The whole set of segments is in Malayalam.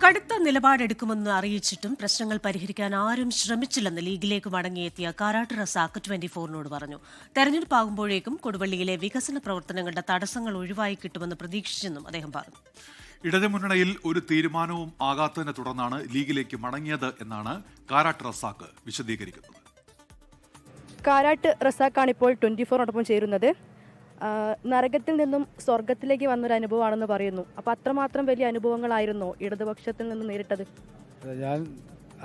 കടുത്ത നിലപാടെടുക്കുമെന്ന് അറിയിച്ചിട്ടും പ്രശ്നങ്ങൾ പരിഹരിക്കാൻ ആരും ശ്രമിച്ചില്ലെന്ന് ലീഗിലേക്ക് മടങ്ങിയെത്തിയ കാരാട്ട് റസാഖ് 24-നോട് പറഞ്ഞു. തെരഞ്ഞെടുപ്പാകുമ്പോഴേക്കും കൊടുവള്ളിയിലെ വികസന പ്രവർത്തനങ്ങളുടെ തടസ്സങ്ങൾ ഒഴിവായി കിട്ടുമെന്ന് പ്രതീക്ഷിച്ചെന്നും അദ്ദേഹം പറഞ്ഞു. ഇടതുമുന്നണിയിൽ ഒരു തീരുമാനവും ആകാത്തതിനെ തുടർന്നാണ് ലീഗിലേക്ക് മടങ്ങിയത് എന്നാണ് കാരാട്ട് റസാഖ് വിശദീകരിക്കുന്നത്. കാരാട്ട് റസാഖാണ് ഇപ്പോൾ 24-നോടൊപ്പം ചേരുന്നത്. നരകത്തിൽ നിന്നും സ്വർഗത്തിലേക്ക് വന്നൊരു അനുഭവമാണെന്ന് പറയുന്നു. അപ്പോൾ അത്രമാത്രം വലിയ അനുഭവങ്ങളായിരുന്നോ ഇടതുപക്ഷത്തിൽ നിന്ന് നേരിട്ടത്? ഞാൻ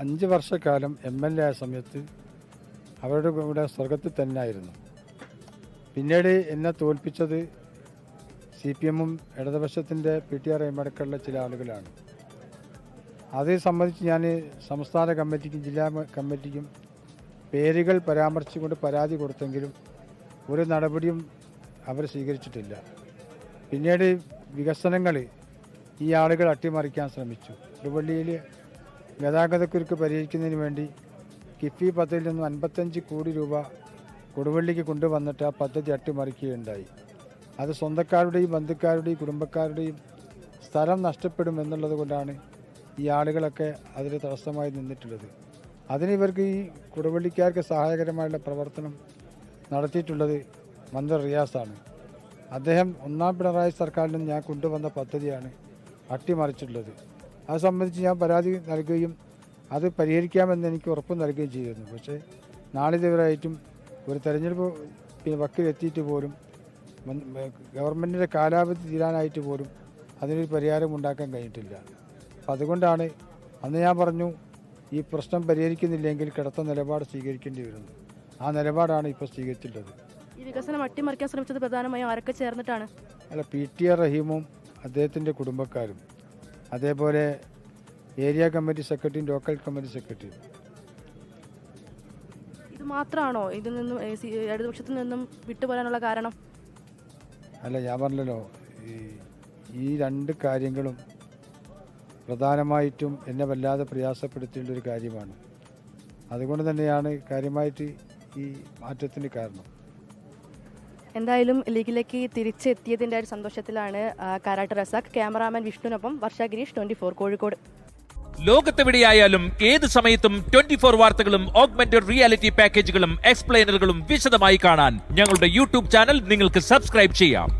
5 വർഷക്കാലം MLA ആയ സമയത്ത് അവരുടെ കൂടെ സ്വർഗത്തിൽ തന്നെ ആയിരുന്നു. പിന്നീട് എന്നെ തോൽപ്പിച്ചത് CPM-ഉം ഇടതുപക്ഷത്തിൻ്റെ PTR അടക്കമുള്ള ചില ആളുകളാണ്. അതേ സംബന്ധിച്ച് ഞാൻ സംസ്ഥാന കമ്മിറ്റിക്കും ജില്ലാ കമ്മിറ്റിക്കും പേരുകൾ പരാമർശിച്ചുകൊണ്ട് പരാതി കൊടുത്തെങ്കിലും ഒരു നടപടിയും അവർ സ്വീകരിച്ചിട്ടില്ല. പിന്നീട് വികസനങ്ങൾ ഈ ആളുകൾ അട്ടിമറിക്കാൻ ശ്രമിച്ചു. കൊടുവള്ളിയിൽ ഗതാഗതക്കുരുക്ക് പരിഹരിക്കുന്നതിന് വേണ്ടി കിഫ്ബി പദ്ധതിയിൽ നിന്നും 55 കോടി രൂപ കൊടുവള്ളിക്ക് കൊണ്ടുവന്നിട്ട് ആ പദ്ധതി അട്ടിമറിക്കുകയുണ്ടായി. അത് സ്വന്തക്കാരുടെയും ബന്ധുക്കാരുടെയും കുടുംബക്കാരുടെയും സ്ഥലം നഷ്ടപ്പെടും എന്നുള്ളത് കൊണ്ടാണ് ഈ ആളുകളൊക്കെ അതിൽ തടസ്സമായി നിന്നിട്ടുള്ളത്. അതിന് ഇവർക്ക് ഈ കൊടുവള്ളിക്കാർക്ക് സഹായകരമായുള്ള പ്രവർത്തനം നടത്തിയിട്ടുള്ളത് മന്ത്രി റിയാസാണ്. അദ്ദേഹം 1ാം പിണറായി സർക്കാരിൽ നിന്ന് ഞാൻ കൊണ്ടുവന്ന പദ്ധതിയാണ് അട്ടിമറിച്ചിട്ടുള്ളത്. അത് സംബന്ധിച്ച് ഞാൻ പരാതി നൽകുകയും അത് പരിഹരിക്കാമെന്ന് എനിക്ക് ഉറപ്പ് നൽകുകയും ചെയ്തിരുന്നു. പക്ഷേ നാളിതുവരെയായിട്ടും ഒരു തെരഞ്ഞെടുപ്പ് വക്കിലെത്തിയിട്ട് പോലും ഗവൺമെൻറ്റിൻ്റെ കാലാവധി തീരാനായിട്ട് പോലും അതിനൊരു പരിഹാരം ഉണ്ടാക്കാൻ കഴിഞ്ഞിട്ടില്ല. അപ്പം അതുകൊണ്ടാണ് അന്ന് ഞാൻ പറഞ്ഞു ഈ പ്രശ്നം പരിഹരിക്കുന്നില്ലെങ്കിൽ കടുത്ത നിലപാട് സ്വീകരിക്കേണ്ടി വരുന്നു. ആ നിലപാടാണ് ഇപ്പോൾ സ്വീകരിച്ചിട്ടുള്ളത്. ഈ വികസനം അട്ടിമറിക്കാൻ ശ്രമിച്ചത് പ്രധാനമായും ആരൊക്കെ ചേർന്നിട്ടാണ്? അല്ല, PTR റഹീമും അദ്ദേഹത്തിൻ്റെ കുടുംബക്കാരും, അതേപോലെ ഏരിയ കമ്മിറ്റി സെക്രട്ടറിയും ലോക്കൽ കമ്മിറ്റി സെക്രട്ടറിയും. ഇത് മാത്രമാണോ ഇതിൽ നിന്നും ഇടതുപക്ഷത്തിൽ നിന്നും വിട്ടുപോരാനുള്ള കാരണം? അല്ല, ഞാൻ പറഞ്ഞല്ലോ ഈ 2 കാര്യങ്ങളും പ്രധാനമായിട്ടും എന്നെ വല്ലാതെ പ്രയാസപ്പെടുത്തിയുള്ളൊരു കാര്യമാണ്. അതുകൊണ്ട് തന്നെയാണ് കാര്യമായിട്ട് ഈ മാറ്റത്തിന് കാരണം. എന്തായാലും ലീഗിലേക്ക് തിരിച്ചെത്തിയതിൻ്റെ ഒരു സന്തോഷത്തിലാണ് കാരാട്ട് റസാഖ്. ക്യാമറാമാൻ വിഷ്ണുവിനൊപ്പം വർഷ ഗിരീഷ്, 24 കോഴിക്കോട്. ലോകത്തെവിടെയായാലും ഏത് സമയത്തും 24 വാർത്തകളും ഓഗ്മെന്റഡ് റിയാലിറ്റി പാക്കേജുകളും എക്സ്പ്ലെയിനറുകളും വിശദമായി കാണാൻ ഞങ്ങളുടെ YouTube ചാനൽ നിങ്ങൾക്ക് സബ്സ്ക്രൈബ് ചെയ്യാം.